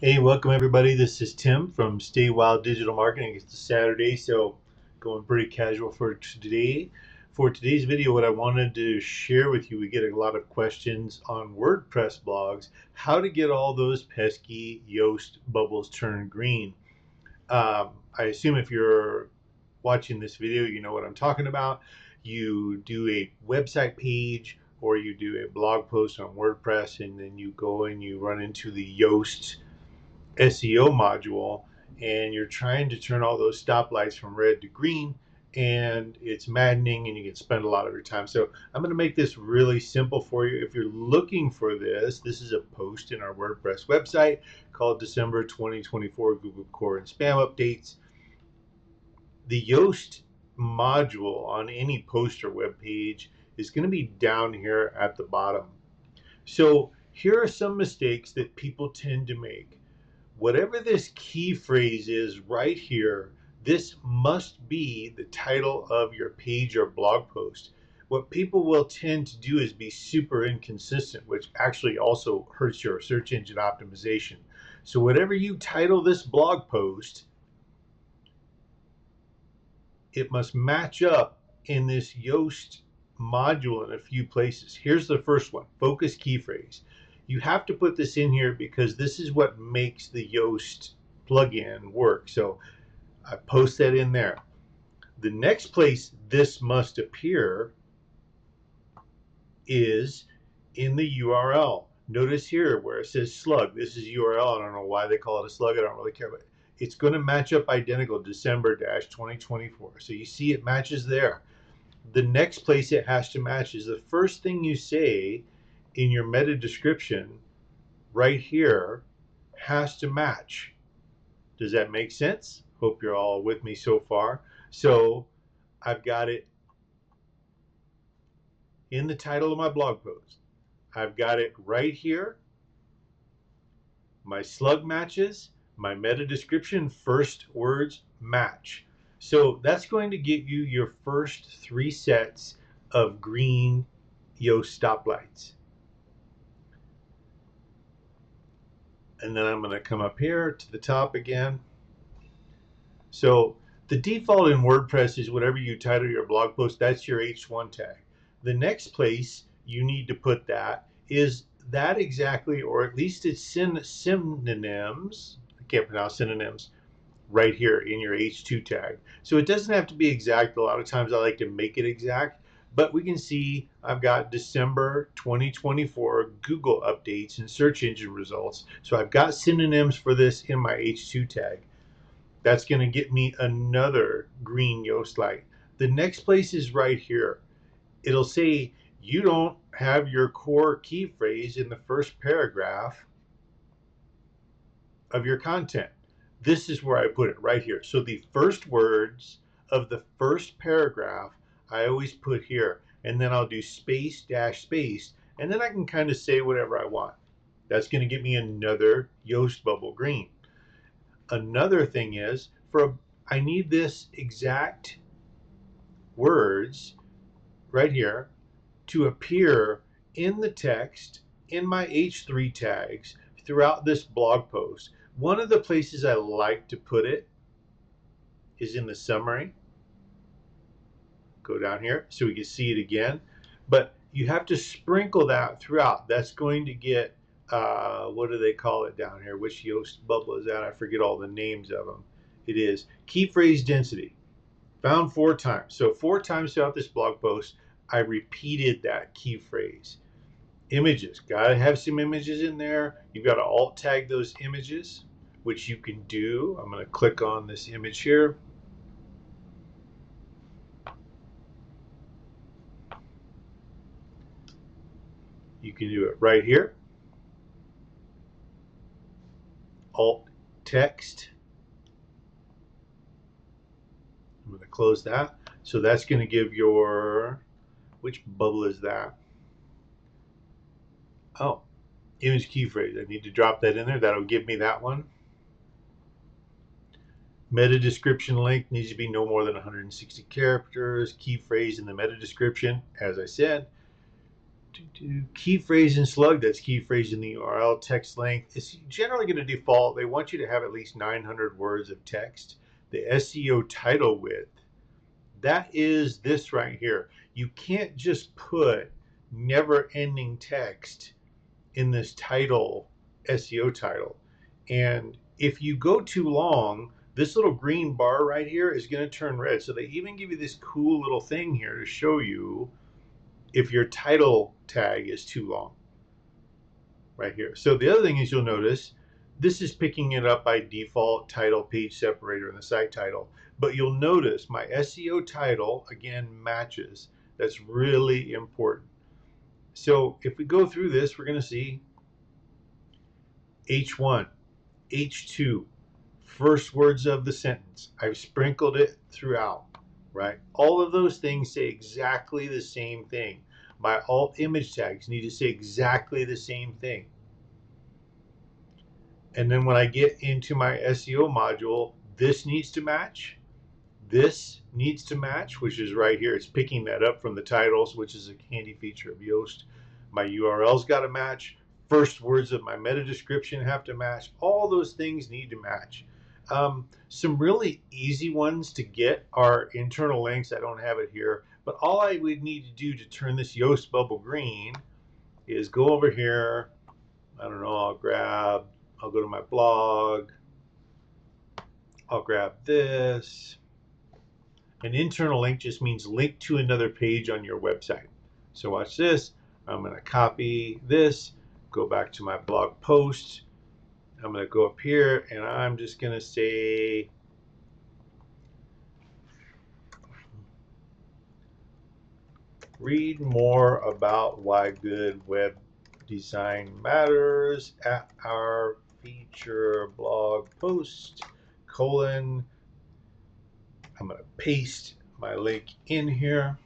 Hey, welcome everybody. This is Tim from Stay Wild Digital Marketing. It's Saturday, so going pretty casual for today. For today's video, what I wanted to share with you, we get a lot of questions on WordPress blogs, how to get all those pesky Yoast bubbles turned green. I assume if you're watching this video, you know what I'm talking about. You do a website page or you do a blog post on WordPress, and then you go and you run into the Yoast SEO module, and you're trying to turn all those stoplights from red to green, and it's maddening and you can spend a lot of your time. So I'm going to make this really simple for you. If you're looking for this is a post in our WordPress website called December 2024 Google Core and Spam Updates. The Yoast module on any post or web page is going to be down here at the bottom. So here are some mistakes that people tend to make. Whatever this key phrase is right here, this must be the title of your page or blog post. What people will tend to do is be super inconsistent, which actually also hurts your search engine optimization. So whatever you title this blog post, it must match up in this Yoast module in a few places. Here's the first one, focus key phrase. You have to put this in here because this is what makes the Yoast plugin work. So I post that in there. The next place this must appear is in the URL. Notice here where it says slug. This is URL. I don't know why they call it a slug. I don't really care, but it's going to match up identical, December-2024. So you see it matches there. The next place it has to match is the first thing you say in your meta description right here has to match. Does that make sense? Hope you're all with me so far. So I've got it in the title of my blog post. I've got it right here. My slug matches, my meta description, first words match. So that's going to get you your first 3 sets of green Yoast stoplights. And then I'm going to come up here to the top again. So the default in WordPress is whatever you title your blog post, that's your H1 tag. The next place you need to put that is that exactly, or at least it's synonyms, I can't pronounce synonyms, right here in your H2 tag. So it doesn't have to be exact. A lot of times I like to make it exact, but we can see I've got December 2024 Google updates and search engine results. So I've got synonyms for this in my H2 tag. That's going to get me another green Yoast light. The next place is right here. It'll say you don't have your core key phrase in the first paragraph of your content. This is where I put it right here. So the first words of the first paragraph, I always put here, and then I'll do space dash space, and then I can kind of say whatever I want. That's going to give me another Yoast bubble green. Another thing is, I need this exact words right here to appear in the text in my H3 tags throughout this blog post. One of the places I like to put it is in the summary. Go down here so we can see it again. But you have to sprinkle that throughout. That's going to get, what do they call it down here? Which Yoast bubble is that? I forget all the names of them. It is key phrase density. Found 4 times. So 4 times throughout this blog post, I repeated that key phrase. Images, gotta have some images in there. You've got to alt tag those images, which you can do. I'm going to click on this image here. You can do it right here. Alt text. I'm going to close that. So that's going to give your, which bubble is that? Oh, image key phrase. I need to drop that in there. That'll give me that one. Meta description length needs to be no more than 160 characters. Key phrase in the meta description, as I said. Key phrase and slug, that's key phrase in the URL. Text length is generally going to default. They want you to have at least 900 words of text. The SEO title width, that is this right here. You can't just put never-ending text in this title, SEO title. And if you go too long, this little green bar right here is going to turn red. So they even give you this cool little thing here to show you if your title tag is too long right here. So the other thing is, you'll notice this is picking it up by default, title, page separator, and the site title. But you'll notice my SEO title again matches. That's really important. So if we go through this, we're going to see H1, H2, first words of the sentence. I've sprinkled it throughout, right? All of those things say exactly the same thing. My alt image tags need to say exactly the same thing. And then when I get into my SEO module, this needs to match. This needs to match, which is right here. It's picking that up from the titles, which is a handy feature of Yoast. My URL's got to match. First words of my meta description have to match. All those things need to match. Some really easy ones to get are internal links. I don't have it here, but all I would need to do to turn this Yoast bubble green is go over here. I don't know, I'll go to my blog. I'll grab this. An internal link just means link to another page on your website. So watch this. I'm going to copy this, go back to my blog post. I'm going to go up here and I'm just going to say read more about why good web design matters at our feature blog post, colon. I'm going to paste my link in here.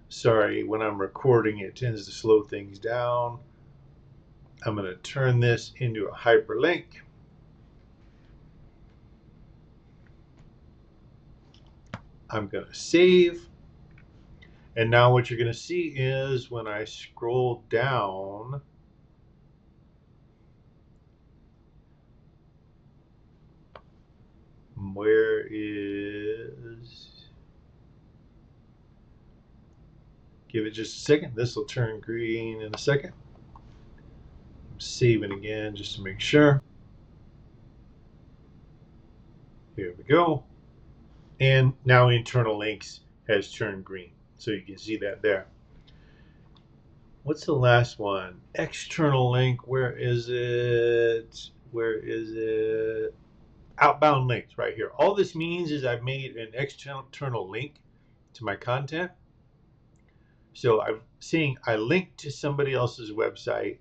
Sorry, when I'm recording, it tends to slow things down. I'm going to turn this into a hyperlink. I'm going to save. And now what you're going to see is when I scroll down, where is, give it just a second. This will turn green in a second. I'm saving again just to make sure. Here we go. And now internal links has turned green. So you can see that there. What's the last one? External link. Where is it? Where is it? Outbound links right here. All this means is I've made an external link to my content. So I'm saying I linked to somebody else's website.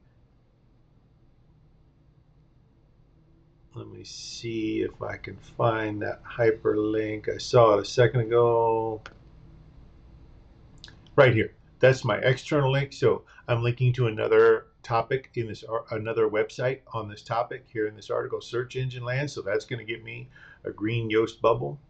Let me see if I can find that hyperlink. I saw it a second ago. Right here. That's my external link. So I'm linking to another topic in this, another website on this topic here in this article, search engine land. So that's going to give me a green Yoast bubble.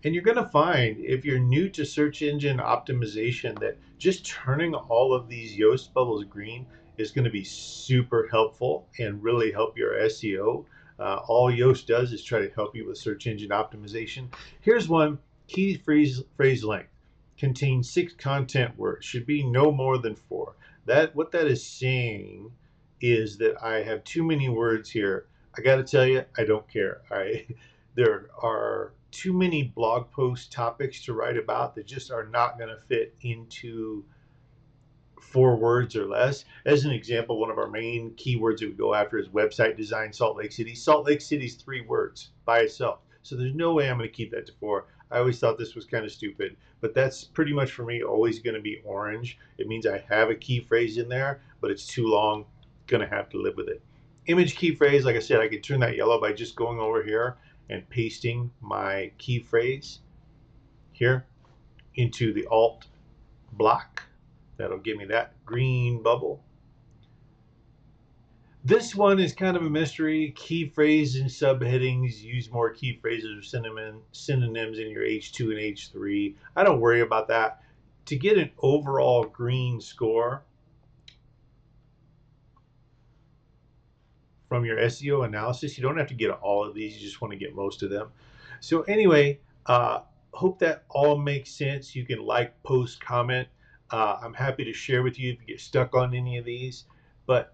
And you're going to find, if you're new to search engine optimization, that just turning all of these Yoast bubbles green is going to be super helpful and really help your SEO. All Yoast does is try to help you with search engine optimization. Here's one. Key phrase length contains 6 content words, should be no more than 4. What that is saying is that I have too many words here. I got to tell you, I don't care. There are too many blog post topics to write about that just are not going to fit into 4 words or less. As an example, one of our main keywords that we go after is website design Salt Lake City. Salt Lake City is 3 words by itself. So there's no way I'm going to keep that to 4. I always thought this was kind of stupid, but that's pretty much for me always going to be orange. It means I have a key phrase in there, but it's too long. Going to have to live with it. Image key phrase, like I said, I could turn that yellow by just going over here and pasting my key phrase here into the alt block. That'll give me that green bubble. This one is kind of a mystery. Key phrase and subheadings. Use more key phrases or synonyms in your H2 and H3. I don't worry about that. To get an overall green score from your SEO analysis, you don't have to get all of these. You just want to get most of them. So anyway, hope that all makes sense. You can like, post, comment. I'm happy to share with you if you get stuck on any of these. But